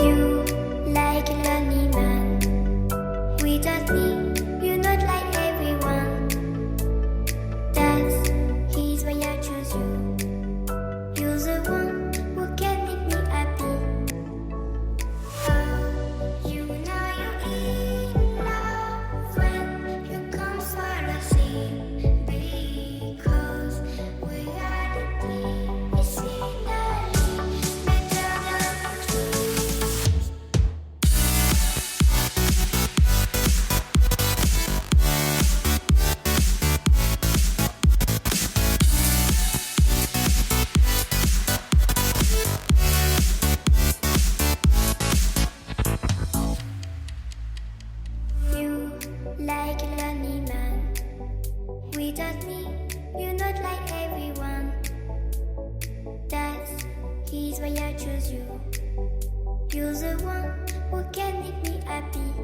You like a lonely man. Without me, you're not like everyone. That's his why I choose you. You're the one who can make me happy. Oh, you know you're in love when you come for the sea. Because we are the scenery better than trees. You like a lonely man. Without me, you're not like everyone. That's his why I choose you. You're the one who can make me happy.